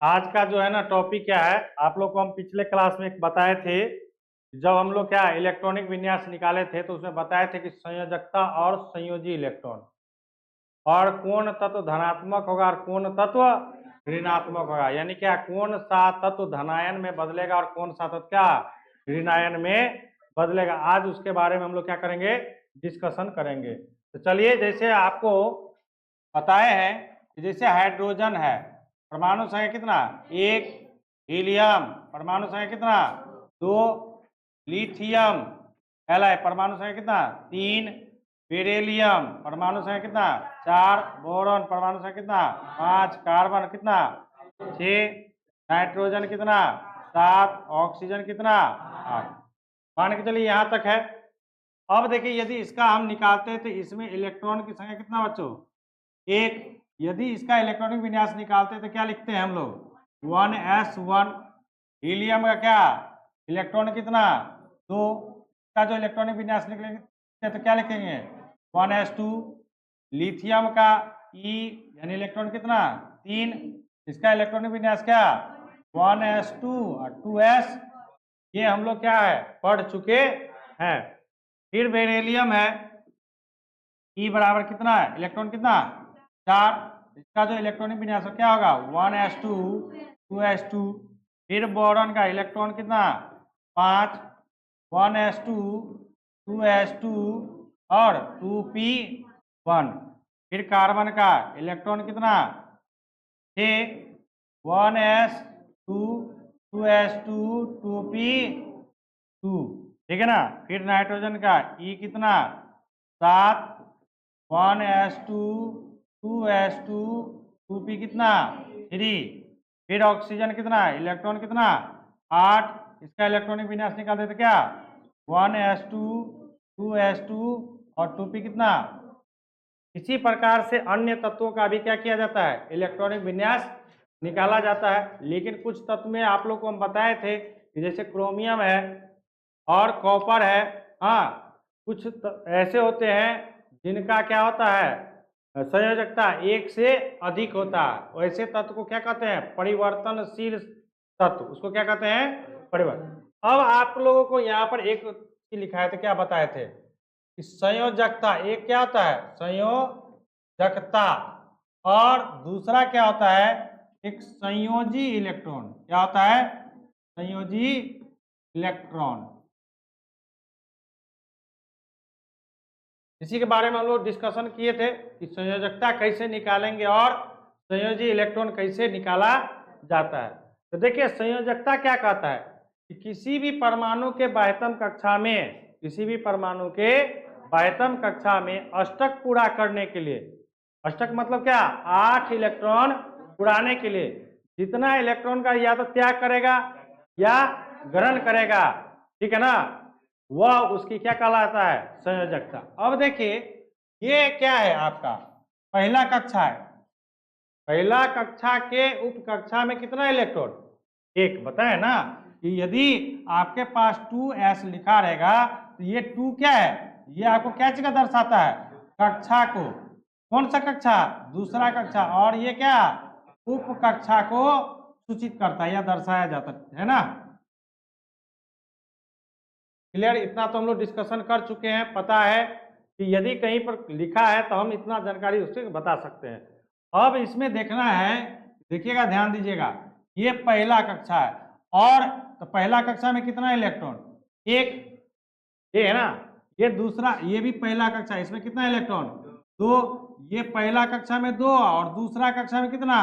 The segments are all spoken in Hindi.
आज का जो है ना टॉपिक क्या है, आप लोग को हम पिछले क्लास में बताए थे। जब हम लोग क्या इलेक्ट्रॉनिक विन्यास निकाले थे तो उसमें बताए थे कि संयोजकता और संयोजी इलेक्ट्रॉन, और कौन तत्व धनात्मक होगा और कौन तत्व ऋणात्मक होगा, यानी क्या कौन सा तत्व धनायन में बदलेगा और कौन सा तत्व क्या ऋणायन में बदलेगा। आज उसके बारे में हम लोग क्या करेंगे, डिस्कशन करेंगे। तो चलिए, जैसे आपको बताए हैं कि जैसे हाइड्रोजन है, परमाणु संख्या कितना, एक। हीलियम परमाणु संख्या कितना, दो। लिथियम परमाणु संख्या कितना, तीन। बेरिलियम परमाणु संख्या कितना, चार। बोरॉन परमाणु संख्या कितना, पांच। कार्बन कितना, छह। नाइट्रोजन कितना, सात। ऑक्सीजन कितना, आठ। मान के चलिए यहाँ तक है। अब देखिए, यदि इसका हम निकालते हैं तो इसमें इलेक्ट्रॉन की संख्या कितना बच्चों, एक। यदि इसका इलेक्ट्रॉनिक विन्यास निकालते हैं तो क्या लिखते हैं हम लोग, 1s1। हीलियम का क्या इलेक्ट्रॉन कितना, दो। का जो इलेक्ट्रॉनिक विन्यास निकलेंगे तो क्या लिखेंगे, 1s2। लिथियम का ई यानी इलेक्ट्रॉन कितना, तीन। इसका इलेक्ट्रॉनिक विन्यास क्या, 1s2 और 2s। ये हम लोग क्या है पढ़ चुके हैं। फिर बेरिलियम है, ई बराबर कितना है, इलेक्ट्रॉन कितना, चार। इसका जो इलेक्ट्रॉनिक विन्यास क्या होगा, 1s2 2s2। फिर बोरॉन का इलेक्ट्रॉन कितना, पांच। 1s2 2s2 और 2p1। फिर कार्बन का इलेक्ट्रॉन कितना, 6। 1s2 2s2 2p2, ठीक है ना। फिर नाइट्रोजन का ई कितना, सात। 1s2 2s2 2p कितना, थ्री। फिर ऑक्सीजन कितना, इलेक्ट्रॉन कितना, आठ। इसका इलेक्ट्रॉनिक विन्यास निकाल देते क्या, 1s2 2s2 और 2p कितना। इसी प्रकार से अन्य तत्वों का भी क्या किया जाता है, इलेक्ट्रॉनिक विन्यास निकाला जाता है। लेकिन कुछ तत्व में आप लोग को हम बताए थे कि जैसे क्रोमियम है और कॉपर है। हाँ, कुछ ऐसे होते हैं जिनका क्या होता है, संयोजकता एक से अधिक होता है। वैसे तत्व को क्या कहते हैं, परिवर्तनशील तत्व। उसको क्या कहते हैं, परिवर्तन। अब आप लोगों को यहाँ पर एक लिखा है तो क्या बताए थे कि संयोजकता एक क्या होता है, संयोजकता, और दूसरा क्या होता है, एक संयोजी इलेक्ट्रॉन। क्या होता है, संयोजी इलेक्ट्रॉन। इसी के बारे में हम लोग डिस्कशन किए थे कि संयोजकता कैसे निकालेंगे और संयोजी इलेक्ट्रॉन कैसे निकाला जाता है। तो देखिए, संयोजकता क्या कहता है कि किसी भी परमाणु के बाह्यतम कक्षा में, किसी भी परमाणु के बाह्यतम कक्षा में अष्टक पूरा करने के लिए, अष्टक मतलब क्या, 8 इलेक्ट्रॉन उड़ाने के लिए जितना इलेक्ट्रॉन का या तो त्याग करेगा या ग्रहण करेगा, ठीक है ना, वह उसकी क्या कहलाता है, संयोजकता। अब देखिए, ये क्या है आपका पहला कक्षा है। पहला कक्षा के उप कक्षा में कितना इलेक्ट्रॉन, एक। बताए ना कि यदि आपके पास 2s लिखा रहेगा तो ये 2 क्या है, ये आपको क्या चीज का दर्शाता है, कक्षा को। कौन सा कक्षा, दूसरा कक्षा। और ये क्या उप कक्षा को सूचित करता है या दर्शाया जाता है ना। क्लियर, इतना तो हम लोग डिस्कशन कर चुके हैं। पता है कि यदि कहीं पर लिखा है तो हम इतना जानकारी उससे बता सकते हैं। अब इसमें देखना है, देखिएगा, ध्यान दीजिएगा, ये पहला कक्षा है। और तो पहला कक्षा में कितना इलेक्ट्रॉन, एक, ये है ना। ये दूसरा, ये भी पहला कक्षा, इसमें कितना इलेक्ट्रॉन, दो। ये पहला कक्षा में दो और दूसरा कक्षा में कितना,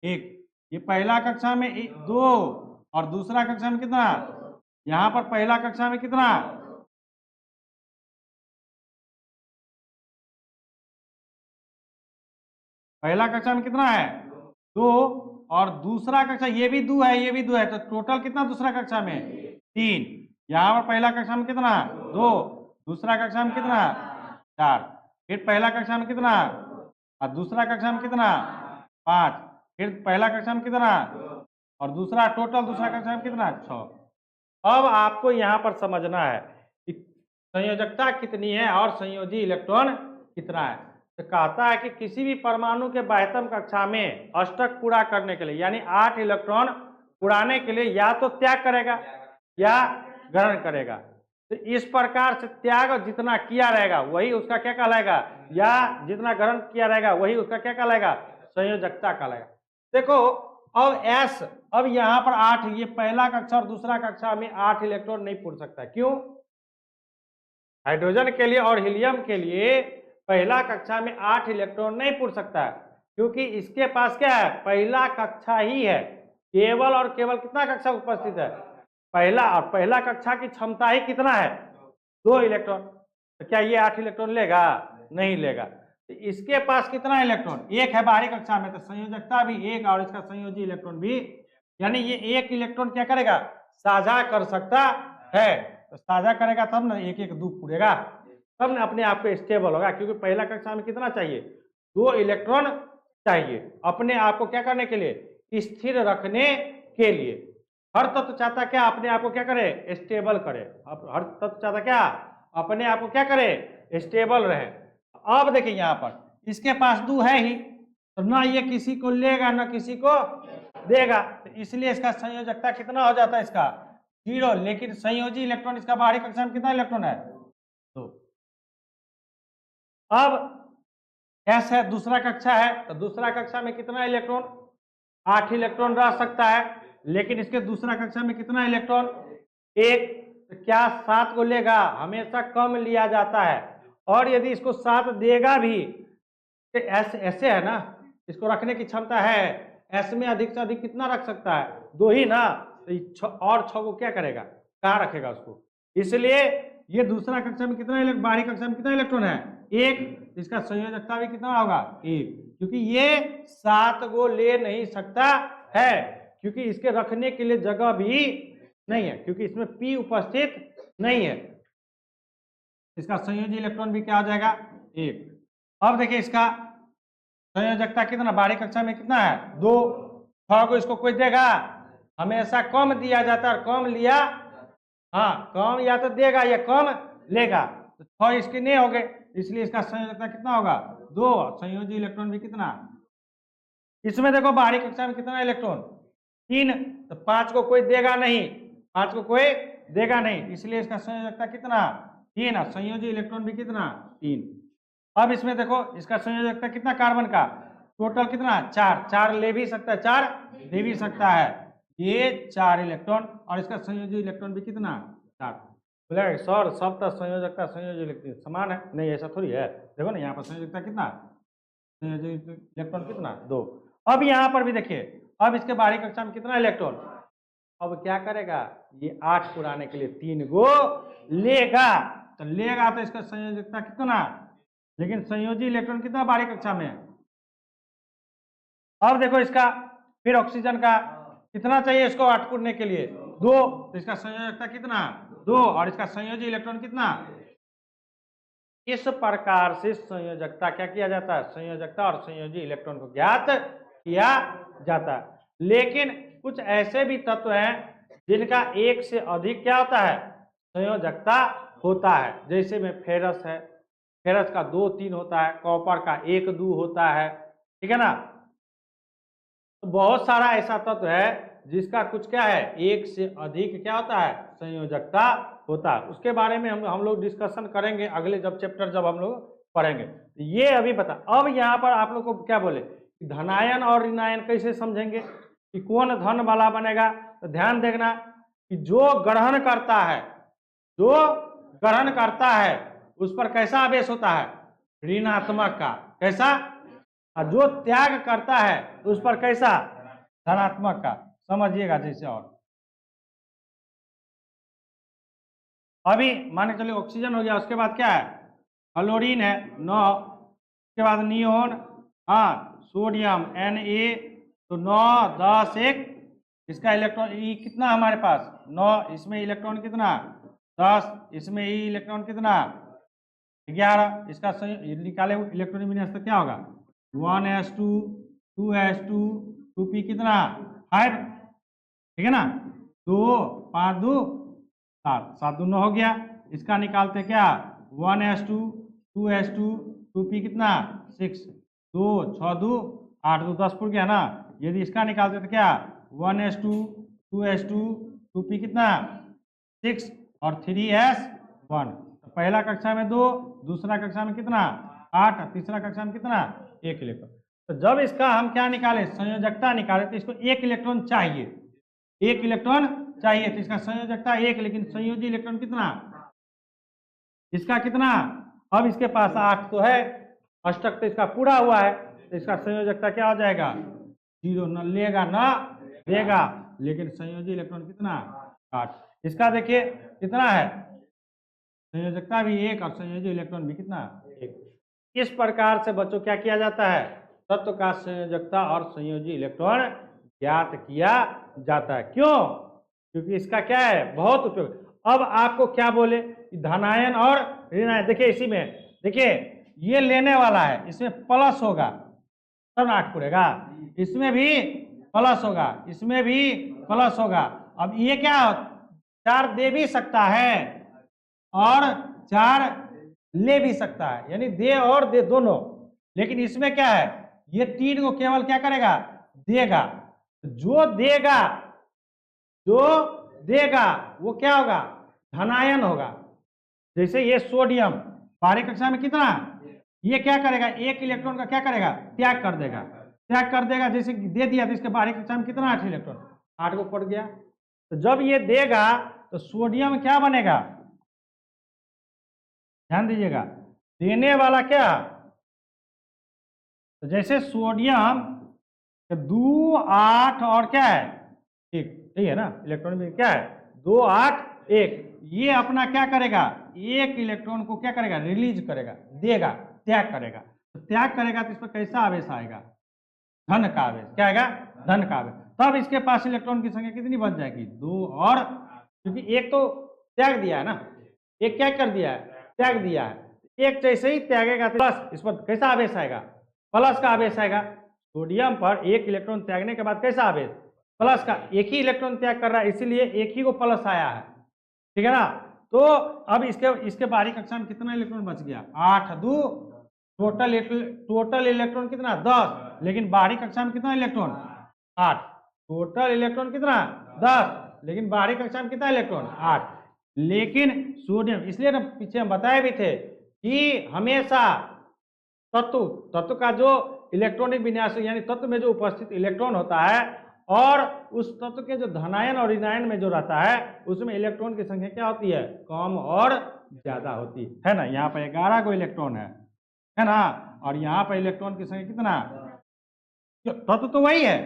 एक। ये पहला कक्षा में दो और दूसरा कक्षा में कितना, यहाँ पर पहला कक्षा में कितना, पहला कक्षा में कितना है, दो। और दूसरा कक्षा, ये भी दो है, ये भी दो है, तो टोटल कितना दूसरा कक्षा में, तीन। यहाँ पर पहला कक्षा में कितना, दो। दूसरा कक्षा में कितना, चार। फिर पहला कक्षा में कितना और दूसरा कक्षा में कितना, पांच। फिर पहला कक्षा में कितना और दूसरा, टोटल दूसरा कक्षा में कितना, छह। अब आपको यहाँ पर समझना है कि संयोजकता कितनी है और संयोजी इलेक्ट्रॉन कितना है। तो कहता है कि किसी भी परमाणु के बाह्यतम कक्षा में अष्टक पूरा करने के लिए यानी 8 इलेक्ट्रॉन उड़ाने के लिए या तो त्याग करेगा या ग्रहण करेगा। तो इस प्रकार से त्याग जितना किया रहेगा वही उसका क्या कहलाएगा, या जितना ग्रहण किया रहेगा वही उसका क्या कहलाएगा, संयोजकता कहलाएगा। देखो अब एस, अब यहाँ पर 8, ये पहला कक्षा और दूसरा कक्षा में 8 इलेक्ट्रॉन नहीं पूर्ण सकता। क्यों? हाइड्रोजन के लिए और हीलियम के लिए पहला कक्षा में 8 इलेक्ट्रॉन नहीं पूर्ण सकता है, क्योंकि इसके पास क्या है, पहला कक्षा ही है। केवल और केवल कितना कक्षा उपस्थित है, पहला, और पहला कक्षा की क्षमता ही कितना है, 2 इलेक्ट्रॉन। तो क्या ये 8 इलेक्ट्रॉन लेगा? नहीं लेगा। तो इसके पास कितना इलेक्ट्रॉन, 1 है बाहरी कक्षा में, तो संयोजकता भी 1 और इसका संयोजी इलेक्ट्रॉन भी, यानी ये 1 इलेक्ट्रॉन क्या करेगा, साझा कर सकता है। तो साझा करेगा तब ना 1 1 2 पूरेगा, तब ना अपने आप पे स्टेबल होगा, क्योंकि पहला कक्षा में कितना चाहिए, 2 इलेक्ट्रॉन चाहिए अपने आप को क्या करने के लिए, स्थिर रखने के लिए। हर तत्व चाहता क्या, अपने आप को क्या करे, स्टेबल करे। अब हर तत्व चाहता क्या, अपने आप को क्या करे, स्टेबल रहे। अब देखिए यहाँ पर इसके पास 2 है ही, तो ना ये किसी को लेगा ना किसी को देगा, तो इसलिए इसका संयोजकता कितना हो जाता है, इसका 0। लेकिन संयोजी इलेक्ट्रॉन इसका बाहरी कक्षा में कितना इलेक्ट्रॉन है, 2। अब एस है, दूसरा कक्षा है, तो दूसरा कक्षा में कितना इलेक्ट्रॉन, 8 इलेक्ट्रॉन रह सकता है, लेकिन इसके दूसरा कक्षा में कितना इलेक्ट्रॉन, 1। तो क्या 7 को लेगा, हमेशा कम लिया जाता है। और यदि इसको 7 देगा भी तो ऐसे है ना, इसको रखने की क्षमता है, एस में अधिक से अधिक कितना रख सकता है, 2 ही ना, तो और 6 को क्या करेगा, कहाँ रखेगा उसको। इसलिए ये दूसरा कक्षा में कितना, बाहरी कक्षा में कितना इलेक्ट्रॉन है, 1। इसका संयोजकता भी कितना होगा, 1, क्योंकि ये 7 को ले नहीं सकता है, क्योंकि इसके रखने के लिए जगह भी नहीं है, क्योंकि इसमें P उपस्थित नहीं है। इसका संयोजी इलेक्ट्रॉन भी क्या हो जाएगा, 1। अब देखिए इसका संयोजकता कितना, बाहरी कक्षा में कितना है, 2। 6 को इसको कोई देगा, हमेशा कम दिया जाता है, और कम लिया, हाँ कम या तो देगा या कम लेगा, तो 6 इसके नहीं हो गए, इसलिए इसका संयोजकता कितना होगा, 2। संयोजी इलेक्ट्रॉन भी कितना, इसमें देखो बाहरी कक्षा में कितना इलेक्ट्रॉन, 3, तो 5 को कोई देगा नहीं, 5 को कोई देगा नहीं, इसलिए इसका संयोजकता कितना, 3। संयोजी इलेक्ट्रॉन भी कितना, 3। अब इसमें देखो इसका संयोजकता कितना, कार्बन का टोटल कितना, 4। 4 ले भी सकता है, 4 दे भी सकता है, ये 4 इलेक्ट्रॉन, और इसका संयोजी इलेक्ट्रॉन भी कितना, 4। बोले सर सब तो संयोजकता संयोजी इलेक्ट्रॉन समान है, नहीं ऐसा थोड़ी है। देखो ना यहाँ पर संयोजकता कितना, संयोजी इलेक्ट्रॉन कितना, 2। अब यहाँ पर भी देखिए, अब इसके बाहरी कक्षा में कितना इलेक्ट्रॉन, अब क्या करेगा, ये 8 पुराने के लिए 3 गो लेगा, तो लेगा तो इसका संयोजकता कितना, लेकिन संयोजी इलेक्ट्रॉन कितना बाहरी कक्षा में है। अब देखो इसका फिर ऑक्सीजन का कितना चाहिए इसको 8 पूरने के लिए, 2, तो इसका संयोजकता कितना, 2, और इसका संयोजी इलेक्ट्रॉन कितना। इस प्रकार से संयोजकता क्या किया जाता है, संयोजकता और संयोजी इलेक्ट्रॉन को ज्ञात किया जाता है। लेकिन कुछ ऐसे भी तत्व हैं जिनका 1 से अधिक क्या होता है, संयोजकता होता है। जैसे में फेरस है, फेरस का 2 3 होता है, कॉपर का 1 2 होता है, ठीक है ना। तो बहुत सारा ऐसा तत्व है जिसका कुछ क्या है, 1 से अधिक क्या होता है, संयोजकता होता है। उसके बारे में हम लोग डिस्कशन करेंगे अगले जब चैप्टर जब हम लोग पढ़ेंगे। तो ये अभी बता, अब यहाँ पर आप लोग को क्या बोले, धनायन और ऋणायन कैसे समझेंगे कि कौन धन वाला बनेगा। तो ध्यान देखना कि जो ग्रहण करता है, जो ग्रहण करता है उस पर कैसा आवेश होता है, ऋणात्मक का, कैसा, और जो त्याग करता है उस पर कैसा, धनात्मक का। समझिएगा जैसे, और अभी मान के चलिए ऑक्सीजन हो गया, उसके बाद क्या है, क्लोरीन है 9, उसके बाद नियोन, हाँ सोडियम Na, तो 9 10 1, इसका इलेक्ट्रॉन ई कितना हमारे पास 9, इसमें इलेक्ट्रॉन कितना 10, इसमें ई इलेक्ट्रॉन कितना 11, इसका निकाले इलेक्ट्रॉनिक विन्यास तो क्या होगा 1s2 2s2 2p कितना 5, ठीक है ना, 2 5 2 7 7 2 9 हो गया। इसका निकालते क्या 1s2 2s2 2p कितना 6, 2 6 2 8 2 10 गया ना। यदि इसका निकालते तो क्या 1s2 2s2 2p कितना 6 और 3s1। तो पहला कक्षा में 2, दूसरा कक्षा में कितना 8, तीसरा कक्षा में कितना 1 इलेक्ट्रॉन। तो जब इसका हम क्या निकाले संयोजकता निकाले तो इसको 1 इलेक्ट्रॉन चाहिए, 1 इलेक्ट्रॉन चाहिए। तो इसका संयोजकता 1, लेकिन संयोजी इलेक्ट्रॉन कितना इसका कितना। अब इसके पास 8 तो है, अष्टक तो इसका पूरा हुआ है, तो इसका संयोजकता क्या हो जाएगा 0। न लेगा न देगा, लेकिन संयोजी इलेक्ट्रॉन कितना 8। इसका देखिए कितना है संयोजकता भी 1 और संयोजी इलेक्ट्रॉन भी कितना 1। इस प्रकार से बच्चों क्या किया जाता है तत्व का संयोजकता और संयोजी इलेक्ट्रॉन ज्ञात किया जाता है। क्यों? क्योंकि इसका क्या है बहुत उपयोग। अब आपको क्या बोले धनायन और ऋणायन, देखिए इसी में देखिए ये लेने वाला है, इसमें प्लस होगा तब 8 पूरेगा, इसमें भी प्लस होगा, इसमें भी प्लस होगा। अब ये क्या 4 दे भी सकता है और 4 ले भी सकता है, यानी दे और दे दोनों। लेकिन इसमें क्या है ये 3 को केवल क्या करेगा देगा। जो देगा वो क्या होगा धनायन होगा। जैसे ये सोडियम बारहवीं कक्षा में कितना ये क्या करेगा 1 इलेक्ट्रॉन का क्या करेगा त्याग कर देगा, जैसे दे दिया तो इसके बारहवीं कक्षा में कितना 8 इलेक्ट्रॉन 8 को पड़ गया। तो जब ये देगा तो सोडियम क्या बनेगा ध्यान दीजिएगा, देने वाला क्या तो जैसे सोडियम 2 8 और क्या है 1, सही है ना। इलेक्ट्रॉन में क्या है 2 8 1, ये अपना क्या करेगा 1 इलेक्ट्रॉन को क्या करेगा रिलीज करेगा, देगा त्याग करेगा। तो त्याग करेगा तो इस पर कैसा आवेश आएगा धन का आवेश, क्या आएगा धन का आवेश। तब इसके पास इलेक्ट्रॉन की संख्या कितनी बच जाएगी 2 और, क्योंकि एक तो त्याग दिया है ना, एक क्या कर दिया है त्याग दिया है, एक जैसे ही त्यागेगा तो प्लस इस पर कैसा आवेश आएगा प्लस का आवेश आएगा। सोडियम पर 1 इलेक्ट्रॉन त्यागने के बाद कैसा आवेश प्लस का, एक ही इलेक्ट्रॉन त्याग कर रहा है इसीलिए एक ही को प्लस आया है, ठीक है ना। तो अब इसके बाहरी कक्षा में कितना इलेक्ट्रॉन बच गया 8 2, टोटल इलेक्ट्रॉन कितना 10, लेकिन बाहरी कक्षा में कितना इलेक्ट्रॉन 8, टोटल इलेक्ट्रॉन कितना 10, लेकिन बाहरी कक्षा में कितना इलेक्ट्रॉन 8। लेकिन सोडियम इसलिए ना पीछे हम बताए भी थे कि हमेशा तत्व का जो इलेक्ट्रॉनिक विन्यास यानी तत्व में जो उपस्थित इलेक्ट्रॉन होता है और उस तत्व के जो धनायन और ऋणायन में जो रहता है उसमें इलेक्ट्रॉन की संख्या क्या होती है कम और ज्यादा होती है ना। यहाँ पर 11 को इलेक्ट्रॉन है ना, और यहाँ पर इलेक्ट्रॉन की संख्या कितना, तत्व तो वही है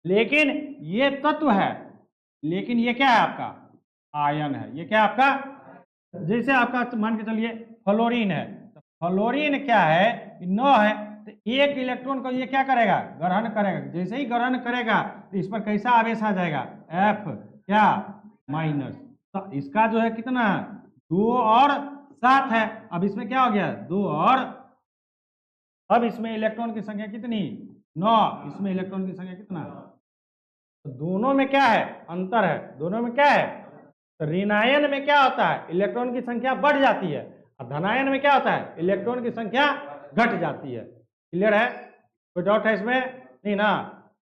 लेकिन ये तत्व है, लेकिन ये क्या है आपका आयन है। ये क्या आपका, जैसे आपका मान के चलिए फ्लोरीन है, तो फ्लोरीन क्या है 9 है, तो 1 इलेक्ट्रॉन को ये क्या करेगा ग्रहण करेगा। जैसे ही ग्रहण करेगा तो इस पर कैसा आवेश आ जाएगा F क्या माइनस। तो इसका जो है कितना 2 और 7 है। अब इसमें क्या हो गया 2 और, अब इसमें इलेक्ट्रॉन की संख्या कितनी 9, इसमें इलेक्ट्रॉन की संख्या कितना, तो दोनों में क्या है अंतर है, दोनों में क्या है। तो ऋणायन में क्या होता है इलेक्ट्रॉन की संख्या बढ़ जाती है और धनायन में क्या होता है इलेक्ट्रॉन की संख्या घट जाती है। क्लियर है, कोई डाउट है इसमें नहीं ना।